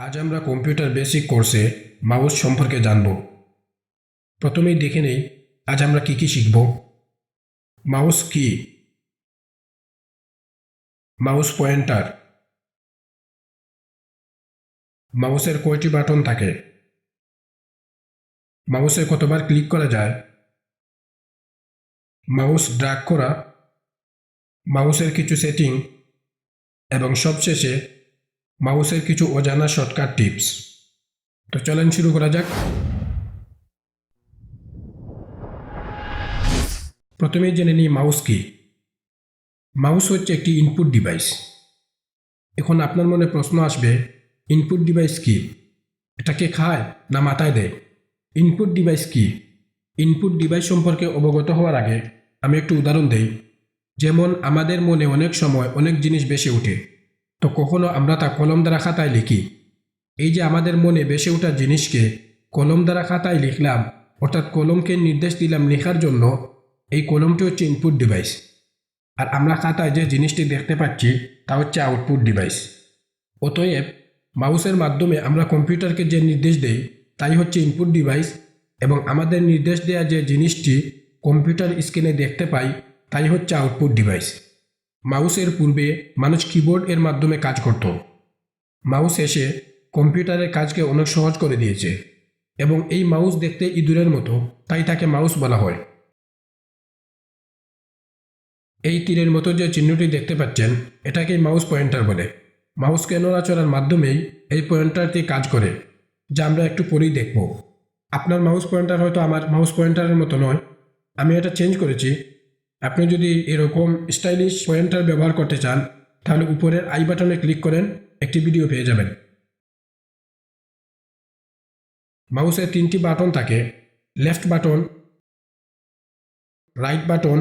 আজ আমরা computer basic কোর্সে মাউস সম্পর্কে জানব। প্রথমেই দেখে নেই আজ আমরা কি শিখব। মাউস কি? Mouse pointer. মাউসের কয়টি বাটন থাকে? মাউসে কতবার ক্লিক করা যায়? মাউস ড্র্যাগ করা, মাউসের কিছু সেটিং এবং সবশেষে মাউসের কিছু অজানা শর্টকাট টিপস। তো চলেন শুরু করা যাক। প্রথমেই জেনে নিই মাউস কি। মাউস হচ্ছে একটি ইনপুট ডিভাইস। এখন আপনার মনে প্রশ্ন আসবে, ইনপুট ডিভাইস কি? এটাকে খায় না মাথায় দেয়? ইনপুট ডিভাইস কি? ইনপুট ডিভাইস সম্পর্কে অবগত হওয়ার আগে আমি একটু উদাহরণ দেই। যেমন আমাদের মনে অনেক সময় অনেক জিনিস বেশি ওঠে, তো কখনো আমরা তা কলম দ্বারা খাতায় লিখি। এই যে আমাদের মনে বেশি ওঠা জিনিসকে কলম দ্বারা খাতায় লিখলাম, অর্থাৎ কলমকে নির্দেশ দিলাম লেখার জন্য, এই কলমটি হচ্ছে ইনপুট ডিভাইস। আর আমরা খাতায় যে জিনিসটি দেখতে পাচ্ছি তা হচ্ছে আউটপুট ডিভাইস। অতএব মাউসের মাধ্যমে আমরা কম্পিউটারকে যে নির্দেশ দেই তাই হচ্ছে ইনপুট ডিভাইস, এবং আমাদের নির্দেশ দেওয়া যে জিনিসটি কম্পিউটার স্ক্রিনে দেখতে পাই তাই হচ্ছে আউটপুট ডিভাইস। মাউসের পূর্বে মানুষ কিবোর্ড এর মাধ্যমে কাজ করত। মাউস এসে কম্পিউটারের কাজকে অনেক সহজ করে দিয়েছে, এবং এই মাউস দেখতে ইঁদুরের মতো, তাই তাকে মাউস বলা হয়। এই তীরের মতো যে চিহ্নটি দেখতে পাচ্ছেন এটাকেই মাউস পয়েন্টার বলে। মাউসকে নড়াচড়ার মাধ্যমেই এই পয়েন্টারটি কাজ করে, যা আমরা একটু পরেই দেখব। আপনার মাউস পয়েন্টার হয়তো আমার মাউস পয়েন্টারের মতো নয়, আমি এটা চেঞ্জ করেছি। আপনি যদি এরকম স্টাইলিশ পয়েন্টার ব্যবহার করতে চান তাহলে উপরের আই বাটনে ক্লিক করেন, একটি ভিডিও পেয়ে যাবেন। মাউসে 3টি বাটন থাকে, left button, right button,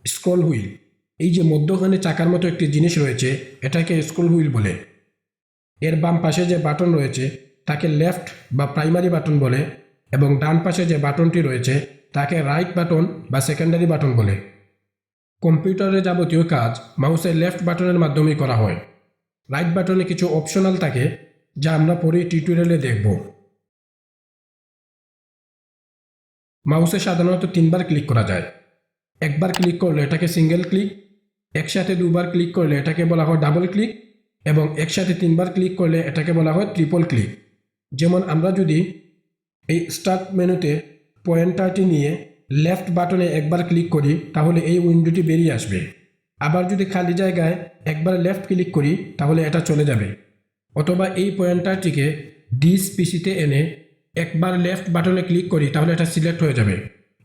scroll wheel. এই যে মধ্যখানে চাকার মতো একটি জিনিস রয়েছে এটাকে স্ক্রল হুইল বলে। এর বাম পাশে যে বাটন রয়েছে তাকে লেফট বা প্রাইমারি বাটন বলে, এবং ডান পাশে যে বাটনটি রয়েছে তাকে রাইট বাটন বা সেকেন্ডারি বাটন বলে। কম্পিউটারের যাবতীয় কাজ মাউসের লেফট বাটনের মাধ্যমেই করা হয়। রাইট বাটনে কিছু অপশনাল থাকে যা আমরা পরে টিউটোরিয়ালে দেখব। মাউসে সাধারণত 3বার ক্লিক করা যায়। একবার ক্লিক করলে এটাকে সিঙ্গেল ক্লিক, একসাথে 2বার ক্লিক করলে এটাকে বলা হয় ডাবল ক্লিক, এবং একসাথে 3বার ক্লিক করলে এটাকে বলা হয় ট্রিপল ক্লিক। যেমন আমরা যদি এই স্টার্ট মেনুতে পয়েন্টারটি নিয়ে লেফট বাটনে একবার ক্লিক করি তাহলে এই উইন্ডোটি বেরিয়ে আসবে। আবার যদি খালি জায়গায় একবার লেফট ক্লিক করি তাহলে এটা চলে যাবে। অথবা এই পয়েন্টারটিকে ডিস পিসিতে এনে একবার লেফট বাটনে ক্লিক করি তাহলে এটা সিলেক্ট হয়ে যাবে।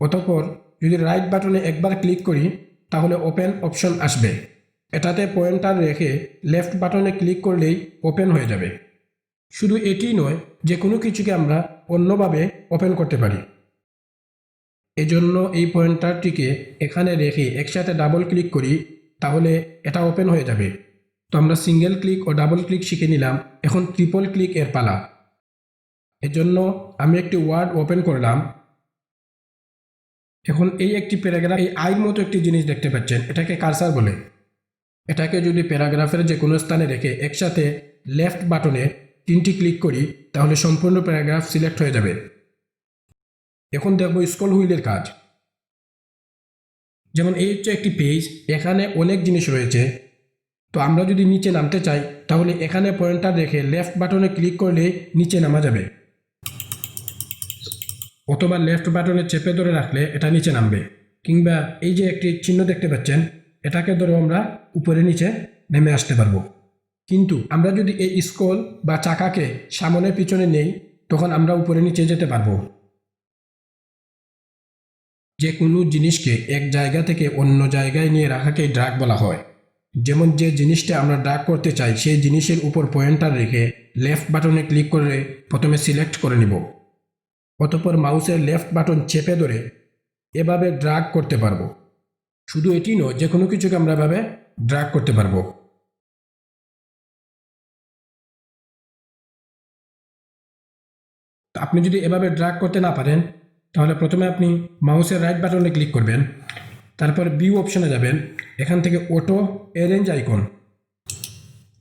অতঃপর যদি রাইট বাটনে একবার ক্লিক করি তাহলে ওপেন অপশন আসবে। এটাতে পয়েন্টার রেখে লেফট বাটনে ক্লিক করলেই ওপেন হয়ে যাবে। শুধু এটিই নয়, যে কোনো কিছুকে আমরা অন্যভাবে ওপেন করতে পারি। এজন্য এই পয়েন্টারটিকে এখানে রেখে একসাথে ডাবল ক্লিক করি তাহলে এটা ওপেন হয়ে যাবে। তো আমরা single click O double click শিখে নিলাম, এখন ট্রিপল ক্লিক এর পালা। এজন্য আমি একটি ওয়ার্ড ওপেন করলাম। এখন এই একটি প্যারাগ্রাফ, এই আইর মতো একটি জিনিস দেখতে পাচ্ছেন, এটাকে কার্সার বলে। এটাকে যদি প্যারাগ্রাফের যে কোনো স্থানে রেখে একসাথে লেফট বাটনে 3টি ক্লিক করি তাহলে সম্পূর্ণ প্যারাগ্রাফ সিলেক্ট হয়ে যাবে। এখন দেখব স্ক্রল হুইলের কাজ। যেমন এই হচ্ছে একটি পেজ, এখানে অনেক জিনিস রয়েছে। তো আমরা যদি নিচে নামতে চাই তাহলে এখানে পয়েন্টার রেখে লেফট বাটনে ক্লিক করলে নিচে নামা যাবে, অথবা লেফট বাটনে চেপে ধরে রাখলে এটা নিচে নামবে। কিংবা এই যে একটি চিহ্ন দেখতে পাচ্ছেন এটাকে ধরে আমরা উপরে নিচে নেমে আসতে পারবো। কিন্তু আমরা যদি এই স্ক্রল বা চাকাকে সামনে পিছনে নেই তখন আমরা উপরে নিচে যেতে পারবো। যে কোনো জিনিসকে এক জায়গা থেকে অন্য জায়গায় নিয়ে রাখাকে ড্র্যাগ বলা হয়। যেমন যে জিনিসটা আমরা ড্র্যাগ করতে চাই সেই জিনিসের উপর পয়েন্টার রেখে লেফট বাটনে ক্লিক করে প্রথমে সিলেক্ট করে নিব, অতঃপর মাউসের লেফট বাটন চেপে ধরে এভাবে ড্র্যাগ করতে পারবো। শুধু এটি নয়, যে কোনো কিছুকে আমরা এভাবে ড্র্যাগ করতে পারবো। আপনি যদি এভাবে ড্র্যাগ করতে না পারেন তাহলে প্রথমে আপনি মাউসের রাইট বাটনে ক্লিক করবেন, তারপর ভিউ অপশনে যাবেন, এখান থেকে অটো অ্যারেঞ্জ আইকন,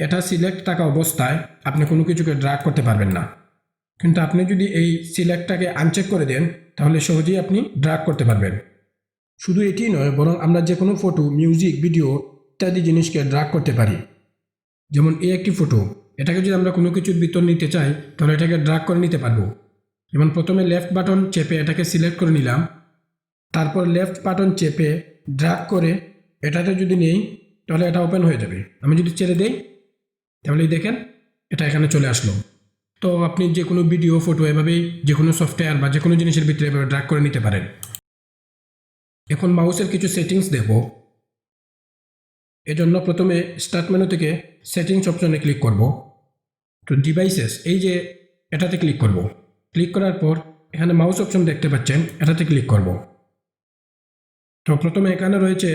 এটা সিলেক্ট থাকা অবস্থায় আপনি কোনো কিছুকে ড্র্যাগ করতে পারবেন না, কিন্তু আপনি যদি এই সিলেক্টটাকে আনচেক করে দেন তাহলে সহজেই আপনি ড্র্যাগ করতে পারবেন। শুধু এটি নয়, বরং আমরা যে কোনো ফটো, মিউজিক, ভিডিও ইত্যাদি জিনিসকে ড্র্যাগ করতে পারি। যেমন এই একটি ফটো, এটাকে যদি আমরা কোনো কিছুর ভিতর নিতে চাই তাহলে এটাকে ড্র্যাগ করে নিতে পারবো। যেমন প্রথমে লেফট বাটন চেপে এটাকে সিলেক্ট করে নিলাম, তারপর লেফট বাটন চেপে ড্র্যাগ করে এটাতে যদি নেই তাহলে এটা ওপেন হয়ে যাবে। আমি যদি ছেড়ে দেই তাহলেই দেখেন এটা এখানে চলে আসলো। তো আপনি যে কোনো ভিডিও, ফটো এভাবেই যে কোনো সফটওয়্যার বা যে কোনো জিনিসের ভিতরে এভাবে ড্র্যাগ করে নিতে পারেন। এখন মাউসের কিছু সেটিংস দেখব। এজন্য প্রথমে স্টার্ট মেনু থেকে সেটিংস অপশনে ক্লিক করব। তো ডিভাইসেস, এই যে এটাতে ক্লিক করব। ক্লিক করার পর এখানে মাউস অপশন দেখতে পাচ্ছেন, এটাতে ক্লিক করব। তো প্রথমে এখানে রয়েছে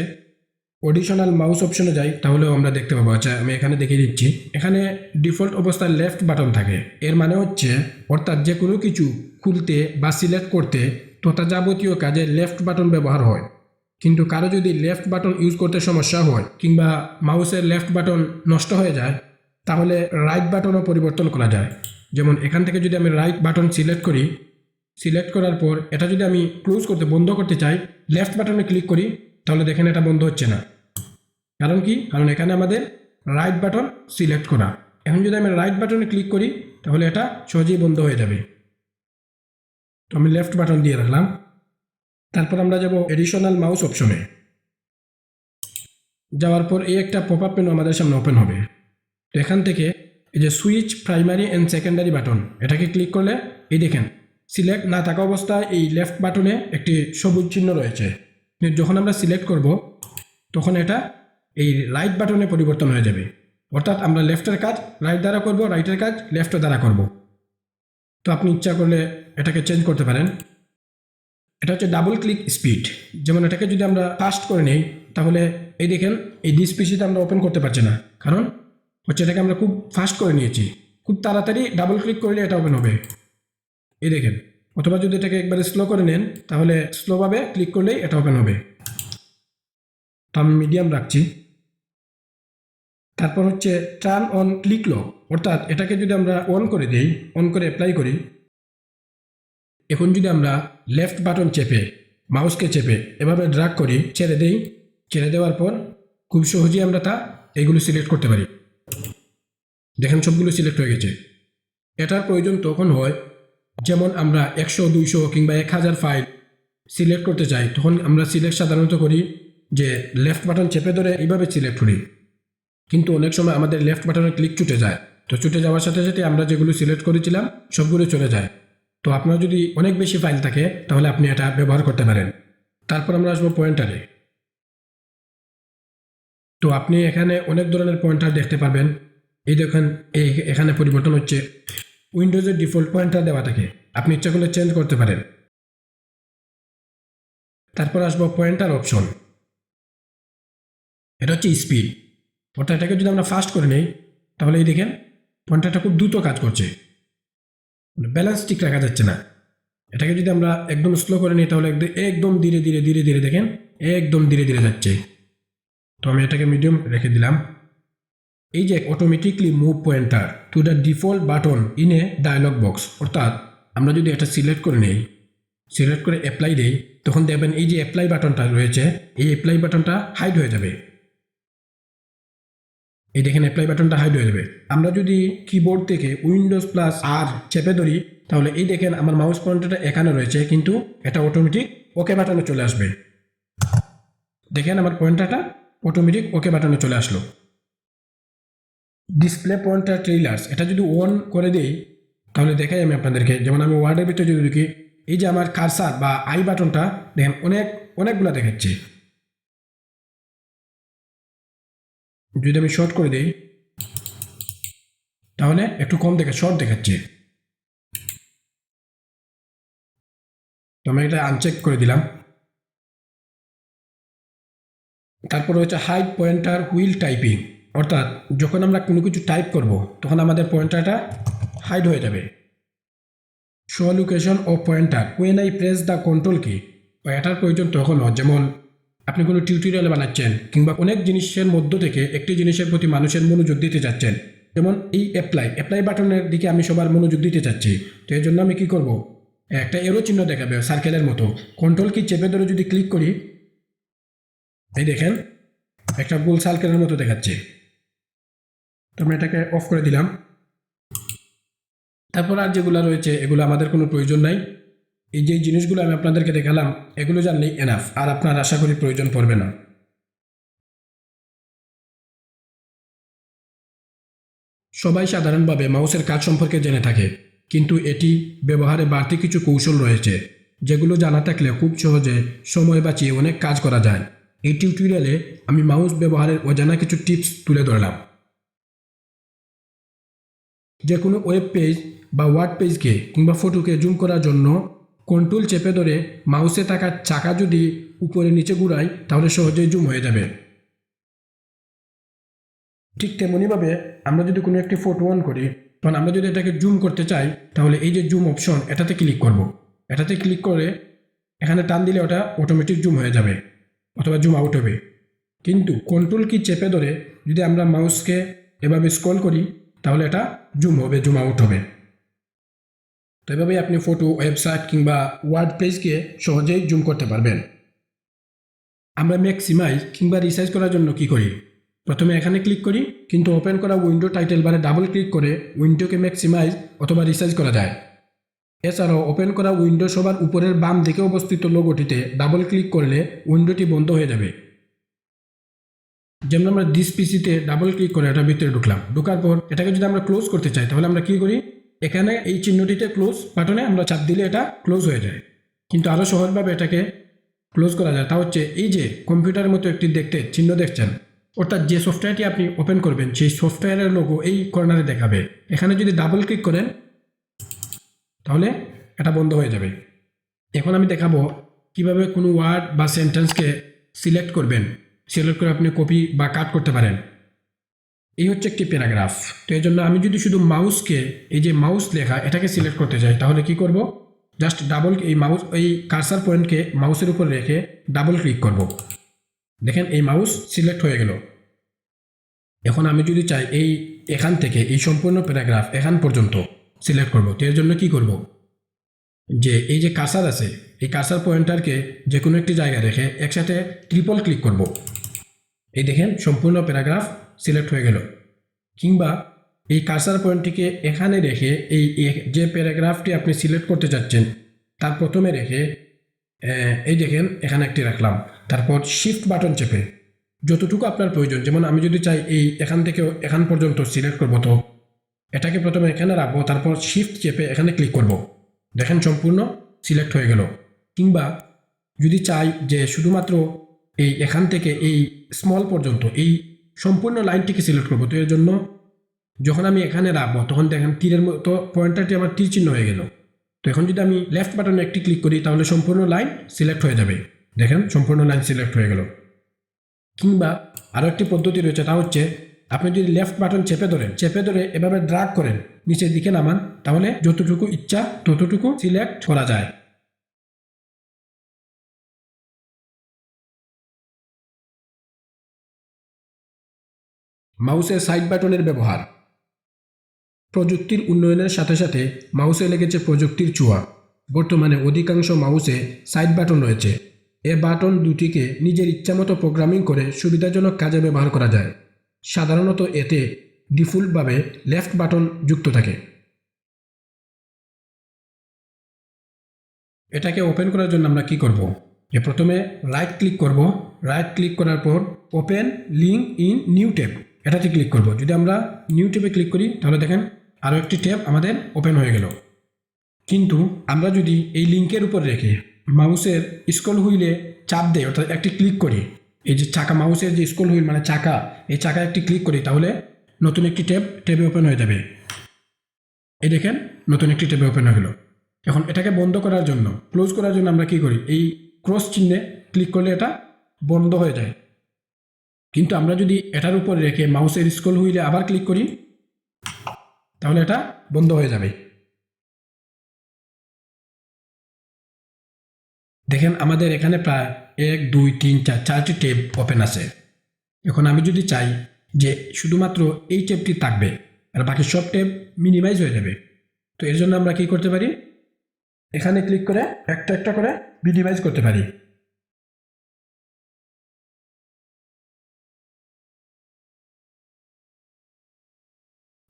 অডিশনাল মাউস অপশনে যাই তাহলেও আমরা দেখতে পাবো। আচ্ছা, আমি এখানে দেখিয়ে দিচ্ছি। এখানে ডিফল্ট অবস্থায় লেফট বাটন থাকে, এর মানে হচ্ছে অর্থাৎ যে কোনো কিছু খুলতে বা সিলেক্ট করতে তথা যাবতীয় কাজে লেফট বাটন ব্যবহার হয়। কিন্তু কারো যদি লেফট বাটন ইউজ করতে সমস্যা হয় কিংবা মাউসের লেফট বাটন নষ্ট হয়ে যায় তাহলে রাইট বাটনও পরিবর্তন করা যায়। যেমন এখান থেকে যদি আমি রাইট বাটন সিলেক্ট করি, সিলেক্ট করার পর এটা যদি আমি ক্লোজ করতে, বন্ধ করতে চাই, লেফট বাটনে ক্লিক করি, তাহলে দেখেন এটা বন্ধ হচ্ছে না। কারণ কি? কারণ এখানে আমাদের রাইট বাটন সিলেক্ট করা। এখন যদি আমি রাইট বাটনে ক্লিক করি তাহলে এটা সহজেই বন্ধ হয়ে যাবে। তো আমি লেফট বাটন দিয়ে রাখলাম। তারপর আমরা যাব এডিশনাল মাউস অপশনে। যাওয়ার পর এই একটা পপ আপ মেনু আমাদের সামনে ওপেন হবে। তো এখান থেকে এই যে switch primary and secondary button, এটাকে ক্লিক করলে এই দেখেন সিলেক্ট না থাকা অবস্থায় এই লেফট বাটনে একটি সবুজ চিহ্ন রয়েছে। যখন আমরা সিলেক্ট করব তখন এটা এই রাইট বাটনে পরিবর্তন হয়ে যাবে। অর্থাৎ আমরা লেফটের কাজ রাইট দ্বারা করব, রাইটের কাজ লেফট দ্বারা করব। তো আপনি ইচ্ছা করলে এটাকে চেঞ্জ করতে পারেন। এটা হচ্ছে ডাবল ক্লিক স্পিড। যেমন এটাকে যদি আমরা ফাস্ট করে নিই তাহলে এই দেখেন এই ডিস পিসিতে আমরা ওপেন করতে পারছি না, কারণ হচ্ছে এটাকে আমরা খুব ফাস্ট করে নিয়েছি। খুব তাড়াতাড়ি ডাবল ক্লিক করলে এটা ওপেন হবে, এই দেখেন। অথবা যদি এটাকে একবারে স্লো করে নেন তাহলে স্লোভাবে ক্লিক করলেই এটা ওপেন হবে। তো আমি মিডিয়াম রাখছি। তারপর হচ্ছে টার্ন অন ক্লিক লক, অর্থাৎ এটাকে যদি আমরা অন করে দিই, অন করে অ্যাপ্লাই করি, এখন যদি আমরা লেফট বাটন চেপে মাউসকে চেপে এভাবে ড্র্যাগ করি, ছেড়ে দেই, ছেড়ে দেওয়ার পর খুব সহজেই আমরা এইগুলো সিলেক্ট করতে পারি। দেখেন সবগুলো সিলেক্ট হয়ে গেছে। এটার প্রয়োজন তখন হয় যেমন আমরা 100, 200 কিংবা 1000 ফাইল সিলেক্ট করতে চাই, তখন আমরা সিলেক্ট সাধারণত করি যে লেফট বাটন চেপে ধরে এইভাবে সিলেক্ট করি। কিন্তু অনেক সময় আমাদের লেফট বাটনের ক্লিক ছুটে যায়। তো ছুটে যাওয়ার সাথে সাথে আমরা যেগুলো সিলেক্ট করেছিলাম সবগুলো চলে যায়। তো আপনার যদি অনেক বেশি ফাইল থাকে তাহলে আপনি এটা ব্যবহার করতে পারেন। তারপর আমরা আসবো পয়েন্টারে। তো আপনি এখানে অনেক ধরনের পয়েন্টার দেখতে পাবেন। এই দেখেন এখানে পরিবর্তন হচ্ছে। উইন্ডোজের ডিফল্ট পয়েন্টার দেওয়া থাকে, আপনি ইচ্ছা করলে চেঞ্জ করতে পারেন। তারপর আসবো পয়েন্টার অপশন। এটা হচ্ছে স্পিড, অর্থাৎ এটাকে যদি আমরা ফাস্ট করে নিই তাহলে এই দেখেন পয়েন্টারটা খুব দ্রুত কাজ করছে, ব্যালেন্স ঠিক রাখা যাচ্ছে না। এটাকে যদি আমরা একদম স্লো করে নিই তাহলে একদম ধীরে ধীরে ধীরে ধীরে দেখেন একদম ধীরে ধীরে যাচ্ছে। তো আমি এটাকে মিডিয়াম রেখে দিলাম। এই যে automatically move pointer to the default button in a dialogue box, অর্থাৎ আমরা যদি এটা সিলেক্ট করে নেই, সিলেক্ট করে অ্যাপ্লাই দেই, তখন দেখবেন এই যে অ্যাপ্লাই বাটনটা রয়েছে এই অ্যাপ্লাই বাটনটা হাইড হয়ে যাবে। এই দেখেন অ্যাপ্লাই বাটনটা হাইড হয়ে যাবে। আমরা যদি কিবোর্ড থেকে উইন্ডোজ+R চেপে ধরি তাহলে এই দেখেন আমার মাউস পয়েন্টারটা এখানে রয়েছে, কিন্তু এটা অটোমেটিক ওকে বাটনে চলে আসবে। দেখেন আমার পয়েন্টারটা অটোমেটিক ওকে বাটনে চলে আসলো। ডিসপ্লে পয়েন্টার ট্রেইলার্স, এটা যদি অন করে দিই তাহলে দেখাই আমি আপনাদেরকে। যেমন আমি ওয়ার্ডের ভিতরে যদি দেখি এই যে আমার কার্সার বা আই বাটনটা দেখেন অনেকগুলো দেখাচ্ছে। যদি আমি শর্ট করে দিই তাহলে একটু কম শর্ট দেখাচ্ছে। তো আমি এটা আনচেক করে দিলাম। তারপর হচ্ছে হাইড পয়েন্টার হুইল টাইপিং, অর্থাৎ যখন আমরা কোনো কিছু টাইপ করব তখন আমাদের পয়েন্টারটা হাইড হয়ে যাবে। Show location of pointer when I press the control key, এটার প্রয়োজন তখন হয়, যেমন আপনি কোনো টিউটোরিয়াল বানাচ্ছেন কিংবা অনেক জিনিসের মধ্য থেকে একটি জিনিসের প্রতি মানুষের মনোযোগ দিতে যাচ্ছেন, যেমন এই অ্যাপ্লাই বাটনের দিকে আমি সবার মনোযোগ দিতে চাচ্ছি। তো এর জন্য আমি কি করব, একটা এরো চিহ্ন দেখাবে সার্কেলের মতো, কন্ট্রোল কি চেপে ধরে যদি ক্লিক করি, এই দেখেন একটা গোল সার্কেলের মতো দেখাচ্ছে। তো আমি এটাকে অফ করে দিলাম। তারপর আর যেগুলো রয়েছে এগুলো আমাদের কোনো প্রয়োজন নাই। এই যে জিনিসগুলো আমি আপনাদেরকে দেখালাম এগুলো জানলেই এনাফ, আর আপনার আশা করি প্রয়োজন পড়বে না। সবাই সাধারণভাবে মাউসের কাজ সম্পর্কে জেনে থাকে, কিন্তু এটি ব্যবহারে বাড়তি কিছু কৌশল রয়েছে যেগুলো জানা থাকলে খুব সহজে সময় বাঁচিয়ে অনেক কাজ করা যায়। এই টিউটোরিয়ালে আমি মাউস ব্যবহারের অজানা কিছু টিপস তুলে ধরলাম। যে কোনো ওয়েব পেজ বা ওয়ার্ড পেজকে কিংবা ফটোকে জুম করার জন্য কন্ট্রোল চেপে ধরে মাউসে থাকা চাকা যদি উপরে নিচে ঘুরাই তাহলে সহজেই জুম হয়ে যাবে। ঠিক তেমনইভাবে আমরা যদি কোনো একটি ফটো অন করি, তখন আমরা যদি এটাকে জুম করতে চাই তাহলে এই যে জুম অপশন এটাতে ক্লিক করব। এটাতে ক্লিক করে এখানে টান দিলে ওটা অটোমেটিক জুম হয়ে যাবে অথবা জুম আউট হবে। কিন্তু কন্ট্রোল কি চেপে ধরে যদি আমরা মাউসকে এভাবে স্ক্রল করি তাহলে এটা জুম হবে, জুম আউট হবে। তো এভাবেই আপনি ফটো, ওয়েবসাইট কিংবা ওয়ার্ড পেজকে সহজেই জুম করতে পারবেন। আমরা ম্যাক্সিমাইজ কিংবা রিসাইজ করার জন্য কি করি, প্রথমে এখানে ক্লিক করি, কিন্তু ওপেন করা উইন্ডো টাইটেল বারে ডাবল ক্লিক করে উইন্ডোকে ম্যাক্সিমাইজ অথবা রিসাইজ করা যায়। এছাড়াও ওপেন করা উইন্ডো সবার উপরের বাম দিকে অবস্থিত লোগোটিতে ডাবল ক্লিক করলে উইন্ডোটি বন্ধ হয়ে যাবে। যেমন আমরা দিস পিসিতে ডাবল ক্লিক করে এটা ভিতরে ঢোকার পর এটাকে যদি আমরা ক্লোজ করতে চাই তাহলে আমরা কি করি, এখানে এই চিহ্নটিতে ক্লোজ বাটনে আমরা চাপ দিলে এটা ক্লোজ হয়ে যায়। কিন্তু আরও সহজভাবে এটাকে ক্লোজ করা যায়, তা হচ্ছে এই যে কম্পিউটারের মতো একটি দেখতে চিহ্ন দেখছেন, অর্থাৎ যে সফটওয়্যারটি আপনি ওপেন করবেন সেই সফটওয়্যারের লোগো এই কর্নারে দেখাবে। এখানে যদি ডাবল ক্লিক করেন তাহলে এটা বন্ধ হয়ে যাবে। এখন আমি দেখাবো কিভাবে কোনো ওয়ার্ড বা সেন্টেন্সকে সিলেক্ট করবেন, সিলেক্ট করে আপনি কপি বা কাট করতে পারেন। এই হচ্ছে একটি প্যারাগ্রাফ। তো এই জন্য আমি যদি শুধু মাউসকে এই যে মাউস লেখা এটাকে সিলেক্ট করতে চাই তাহলে কি করব, জাস্ট ডাবল এই মাউস এই কার্সার পয়েন্টকে মাউসের উপর রেখে ডাবল ক্লিক করব। দেখেন এই মাউস সিলেক্ট হয়ে গেল। এখন আমি যদি চাই এখান থেকে এই সম্পূর্ণ প্যারাগ্রাফ এখান পর্যন্ত সিলেক্ট করব, তো এর জন্য কি করব, যে এই যে কার্সার আছে এই কার্সার পয়েন্টারকে যে কোনো একটি জায়গায় রেখে একসাথে ট্রিপল ক্লিক করব। এই দেখেন সম্পূর্ণ প্যারাগ্রাফ সিলেক্ট হয়ে গেল। কিংবা এই কার্সার পয়েন্টটিকে এখানে রেখে এই যে প্যারাগ্রাফটি আপনি সিলেক্ট করতে চাচ্ছেন তার প্রথমে রেখে এই দেখেন এখানে একটি রাখলাম, তারপর শিফট বাটন চেপে যতটুকু আপনার প্রয়োজন, যেমন আমি যদি চাই এই এখান থেকে এখান পর্যন্ত সিলেক্ট করবো, তো এটাকে প্রথমে এখানে রাখবো, তারপর শিফট চেপে এখানে ক্লিক করব। দেখেন সম্পূর্ণ সিলেক্ট হয়ে গেল। কিংবা যদি চাই যে শুধুমাত্র এই এখান থেকে এই স্মল পর্যন্ত এই সম্পূর্ণ লাইনটিকে সিলেক্ট করবো, তো এর জন্য যখন আমি এখানে রাখবো তখন দেখেন তীরের মতো পয়েন্টারটি আমার তীর চিহ্ন হয়ে গেল। তো এখন যদি আমি লেফট বাটনে একটি ক্লিক করি তাহলে সম্পূর্ণ লাইন সিলেক্ট হয়ে যাবে। দেখেন সম্পূর্ণ লাইন সিলেক্ট হয়ে গেল। কিংবা আরও একটি পদ্ধতি রয়েছে, তা হচ্ছে আপনি যদি লেফট বাটন চেপে ধরে এভাবে ড্রাগ করেন নিচের দিকে নামান, তাহলে যতটুকু ইচ্ছা ততটুকু সিলেক্ট করা যায়। মাউসের সাইড বাটনের ব্যবহার। প্রযুক্তির উন্নয়নের সাথে সাথে মাউসে লেগেছে প্রযুক্তির ছোঁয়া। বর্তমানে অধিকাংশ মাউসে সাইড বাটন রয়েছে। এ বাটন দুটিকে নিজের ইচ্ছামতো প্রোগ্রামিং করে সুবিধাজনক কাজে ব্যবহার করা যায়। সাধারণত এতে ডিফল্টভাবে লেফট বাটন যুক্ত থাকে। এটাকে ওপেন করার জন্য আমরা কি করব, যে প্রথমে রাইট ক্লিক করব, রাইট ক্লিক করার পর open link in new tab এটাতে ক্লিক করব। যদি আমরা নিউ ট্যাবে ক্লিক করি তাহলে দেখেন আরও একটি ট্যাব আমাদের ওপেন হয়ে গেল। কিন্তু আমরা যদি এই লিঙ্কের উপর রেখে মাউসের স্ক্রল হুইলে চাপ দেই, অর্থাৎ একটি ক্লিক করি, এই যে চাকা মাউসের যে স্ক্রল হুইল মানে চাকা, এই চাকা একটি ক্লিক করি তাহলে নতুন একটি ট্যাবে ওপেন হয়ে যাবে। এই দেখেন নতুন একটি ট্যাবে ওপেন হয়ে গেল। এখন এটাকে বন্ধ করার জন্য ক্লোজ করার জন্য আমরা কি করি, এই ক্রস চিহ্নে ক্লিক করলে এটা বন্ধ হয়ে যায়। কিন্তু আমরা যদি এটার উপর রেখে মাউসের স্ক্রল হুইলে আবার ক্লিক করি তাহলে এটা বন্ধ হয়ে যাবে। দেখেন আমাদের এখানে প্রায় 1 2 3 4 4টি ট্যাব ওপেন আছে। এখন আমি যদি চাই যে শুধুমাত্র এই ট্যাবটি থাকবে আর বাকি সব ট্যাব মিনিমাইজ হয়ে যাবে, তো এর জন্য আমরা কি করতে পারি, এখানে ক্লিক করে একটা একটা করে মিনিমাইজ করতে পারি।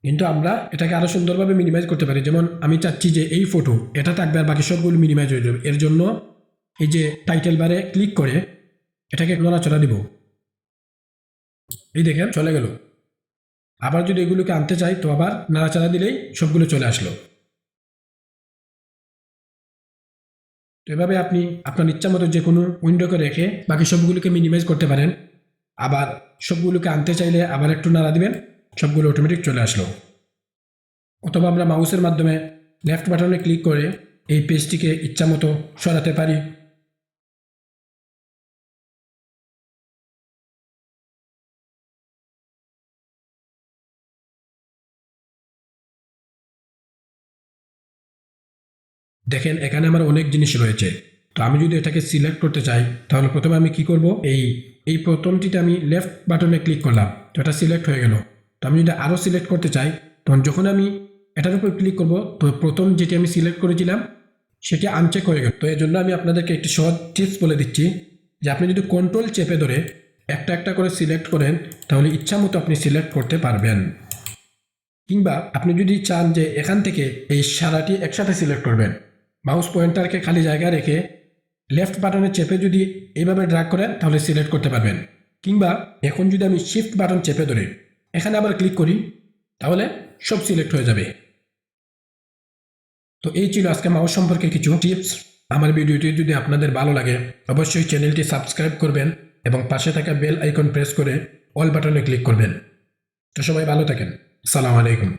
কিন্তু আমরা এটাকে আরো সুন্দরভাবে মিনিমাইজ করতে পারি। যেমন আমি চাচ্ছি যে এই ফটো এটা থাকবে আর বাকি সবগুলো মিনিমাইজ হয়ে যাবে। এর জন্য এই যে টাইটেল বারে ক্লিক করে এটাকে নড়াচড়া দিব, এই দেখেন চলে গেল। আবার যদি এগুলোকে আনতে চাই তো আবার নাড়াচাড়া দিলেই সবগুলো চলে আসলো। তো এভাবে আপনি আপনার ইচ্ছা মতো যে কোনো উইন্ডোকে রেখে বাকি সবগুলোকে মিনিমাইজ করতে পারেন। আবার সবগুলোকে আনতে চাইলে আবার একটু নাড়া দিবেন, সবগুলো অটোমেটিক চলে আসলো। অথবা আমরা মাউসের মাধ্যমে লেফট বাটনে ক্লিক করে এই পেজটিকে ইচ্ছা মতো সরাতে পারি। দেখেন এখানে আমার অনেক জিনিস রয়েছে। তো আমি যদি এটাকে সিলেক্ট করতে চাই তাহলে প্রথমে আমি কি করব, এই প্রথমটিতে আমি লেফট বাটনে ক্লিক করলাম, তো এটা সিলেক্ট হয়ে গেল। তো আমি যদি আরও সিলেক্ট করতে চাই তখন যখন আমি এটার উপর ক্লিক করব তো প্রথম যেটি আমি সিলেক্ট করেছিলাম সেটি আনচেক হয়ে গেল। তো এর জন্য আমি আপনাদেরকে একটি সহজ টিপস বলে দিচ্ছি যে আপনি যদি কন্ট্রোল চেপে ধরে একটা একটা করে সিলেক্ট করেন তাহলে ইচ্ছা মতো আপনি সিলেক্ট করতে পারবেন। কিংবা আপনি যদি চান যে এখান থেকে এই সারাটি একসাথে সিলেক্ট করবেন, মাউস পয়েন্টারকে খালি জায়গায় রেখে লেফট বাটনে চেপে যদি এইভাবে ড্র্যাগ করেন তাহলে সিলেক্ট করতে পারবেন। কিংবা এখন যদি আমি শিফট বাটন চেপে ধরে এখানে আবার ক্লিক করি তাহলে সব সিলেক্ট হয়ে যাবে। তো এই ছিল আজকে মাউস সম্পর্কে কিছু টিপস। আমার ভিডিওটি যদি আপনাদের ভালো লাগে অবশ্যই চ্যানেলটি সাবস্ক্রাইব করবেন এবং পাশে থাকা বেল আইকন প্রেস করে অল বাটনে ক্লিক করবেন। তো সবাই ভালো থাকেন। আসসালামু আলাইকুম।